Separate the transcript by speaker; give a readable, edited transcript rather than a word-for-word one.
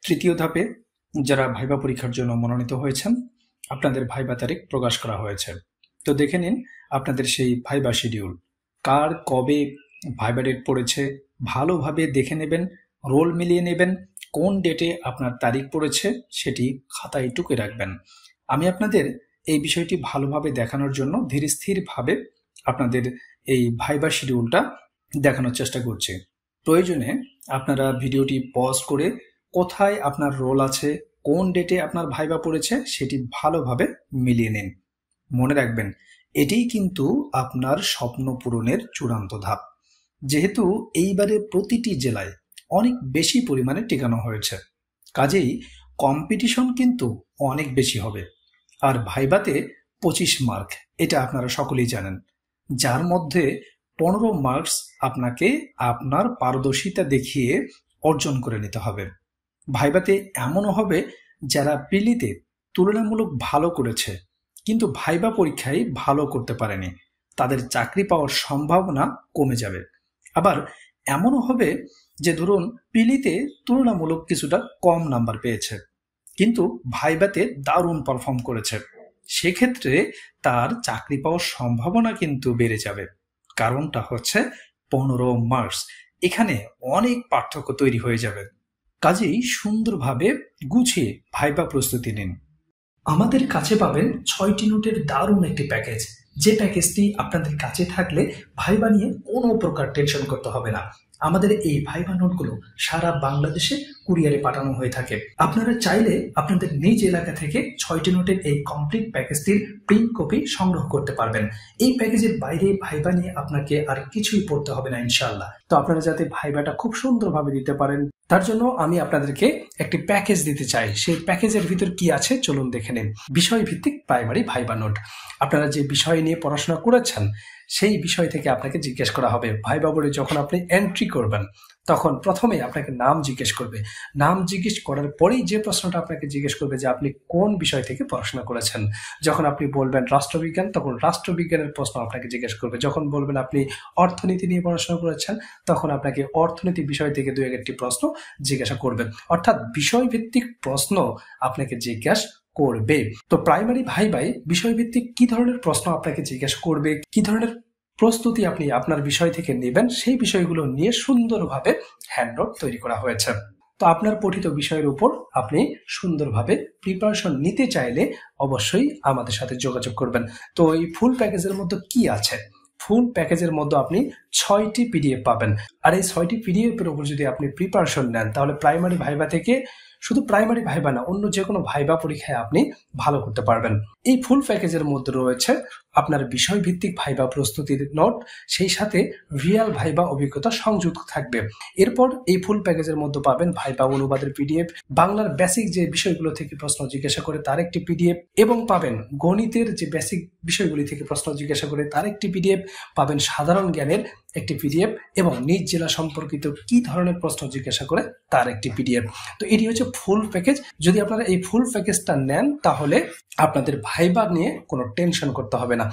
Speaker 1: তৃতীয় ধাপে যারা ভাইবা পরীক্ষার জন্য মনোনীত হয়েছেন, আপনাদের ভাইবা তারিখ প্রকাশ করা হয়েছে। তো দেখে নিন আপনাদের সেই ভাইবা শিডিউল, কার কবে ভাইবা ডেট পড়েছে ভালোভাবে দেখে নেবেন, রোল মিলিয়ে নেবেন, কোন ডেটে আপনার তারিখ পড়েছে সেটি খাতায় টুকে রাখবেন। আমি আপনাদের এই বিষয়টি ভালোভাবে দেখানোর জন্য ধীরস্থিরভাবে আপনাদের এই ভাইবা শিডিউলটা দেখানোর চেষ্টা করছি। প্রয়োজনে আপনারা ভিডিওটি পজ করে কোথায় আপনার রোল আছে, কোন ডেটে আপনার ভাইবা পড়েছে সেটি ভালোভাবে মিলিয়ে নিন। মনে রাখবেন, এটিই কিন্তু আপনার স্বপ্ন পূরণের চূড়ান্ত ধাপ। যেহেতু এইবারে প্রতিটি জেলায় অনেক বেশি পরিমাণে টিকানো হয়েছে, কাজেই কম্পিটিশন কিন্তু অনেক বেশি হবে। আর ভাইবাতে 25 মার্ক, এটা আপনারা সকলেই জানেন, যার মধ্যে 15 মার্কস আপনাকে আপনার পারদর্শিতা দেখিয়ে অর্জন করে নিতে হবে। ভাইবাতে এমনও হবে যারা প্রিলিতে তুলনামূলক ভালো করেছে কিন্তু ভাইবা পরীক্ষায় ভালো করতে পারেনি, তাদের চাকরি পাওয়ার সম্ভাবনা কমে যাবে। আবার এমনও হবে যে ধরুন প্রিলিতে তুলনামূলক কিছুটা কম নাম্বার পেয়েছে কিন্তু ভাইবাতে দারুণ পারফর্ম করেছে, সেক্ষেত্রে তার চাকরি পাওয়ার সম্ভাবনা কিন্তু বেড়ে যাবে। কারণটা হচ্ছে 15 মার্কস, এখানে অনেক পার্থক্য তৈরি হয়ে যাবে। কাজেই সুন্দরভাবে গুছিয়ে ভাইবা প্রস্তুতি নিন। আমাদের কাছে পাবেন 6টি নোটের দারুণ একটি প্যাকেজ, যে প্যাকেজটি আপনাদের কাছে থাকলে ভাইবা নিয়ে কোনো প্রকার টেনশন করতে হবে না। আমাদের এই ভাইবা নোটগুলো সারা বাংলাদেশে কুরিয়ারে পাঠানো হয়ে থাকে। আপনারা চাইলে আপনাদের নিজ এলাকা থেকে 6টি নোটের এই কমপ্লিট প্যাকেজটির প্রিন্ট কপি সংগ্রহ করতে পারবেন। এই প্যাকেজের বাইরে ভাইবা নিয়ে আপনাকে আর কিছুই পড়তে হবে না ইনশাআল্লাহ। তো আপনারা যাতে ভাইবাটা খুব সুন্দরভাবে দিতে পারেন, তার জন্য আমি আপনাদেরকে একটি প্যাকেজ দিতে চাই। সেই প্যাকেজের ভিতর কি আছে চলুন দেখে নিন। বিষয় ভিত্তিক প্রাইমারি ভাইবা নোট। আপনারা যে বিষয় নিয়ে পড়াশোনা করেছেন সেই বিষয় থেকে আপনাকে জিজ্ঞেস করা হবে। ভাইবা বোর্ডে যখন আপনি এন্ট্রি করবেন তখন প্রথমে আপনাকে নাম জিজ্ঞেস করবে। নাম জিজ্ঞেস করার পরেই যে প্রশ্নটা আপনাকে জিজ্ঞেস করবে যে আপনি কোন বিষয় থেকে পড়াশোনা করেছেন। যখন আপনি বলবেন রাষ্ট্রবিজ্ঞান, তখন রাষ্ট্রবিজ্ঞানের প্রশ্ন আপনাকে জিজ্ঞেস করবে। যখন বলবেন আপনি অর্থনীতি নিয়ে পড়াশোনা করেছেন, তখন আপনাকে অর্থনীতি বিষয় থেকে 2-1টি প্রশ্ন জিজ্ঞাসা করবেন। অর্থাৎ বিষয়ভিত্তিক প্রশ্ন আপনাকে জিজ্ঞাসা করবে। তো প্রাইমারি ভাইবাই বিষয়ভিত্তিক কি ধরনের প্রশ্ন আপনাকে জিজ্ঞাসা করবে, কি ধরনের প্রস্তুতি আপনি আপনার বিষয় থেকে নেবেন, সেই বিষয়গুলো নিয়ে সুন্দরভাবে হ্যান্ডনোট তৈরি করা হয়েছে। তো আপনার পঠিত বিষয়ের উপর আপনি সুন্দরভাবে প্রিপারেশন নিতে চাইলে অবশ্যই আমাদের সাথে যোগাযোগ করবেন। তো এই ফুল প্যাকেজের মধ্যে কি আছে? ফুল প্যাকেজের মধ্যে আপনি 6টি পিডিএফ পাবেন। আর এই 6টি পিডিএফ এর উপর যদি আপনি প্রিপারেশন নেন, তাহলে প্রাইমারি ভাইবা থেকে শুধু প্রাইমারি ভাইবা না, অন্য যে কোনো ভাইবা পরীক্ষায় আপনি ভালো করতে পারবেন। এই ফুল প্যাকেজের মধ্যে রয়েছে আপনার বিষয়ভিত্তিক ভাইবা প্রস্তুতির নোট, সেই সাথে রিয়াল ভাইবা অভিজ্ঞতা সংযুক্ত থাকবে। এরপর এই ফুল প্যাকেজের মধ্যে পাবেন ভাইবা অনুবাদের পিডিএফ, বাংলার বেসিক যে বিষয়গুলো থেকে প্রশ্ন জিজ্ঞাসা করে তার একটি পিডিএফ, এবং পাবেন গণিতের যে বেসিক বিষয়গুলি থেকে প্রশ্ন জিজ্ঞাসা করে তার একটি পিডিএফ, পাবেন সাধারণ জ্ঞানের একটি পিডিএফ, এবং নিজ জেলা সম্পর্কিত কি ধরনের প্রশ্ন জিজ্ঞাসা করে তার একটি পিডিএফ। তো এটি হচ্ছে ফুল প্যাকেজ। যদি আপনারা এই ফুল প্যাকেজটা নেন তাহলে আপনাদের ভাইবা নিয়ে কোনো টেনশন করতে হবে না।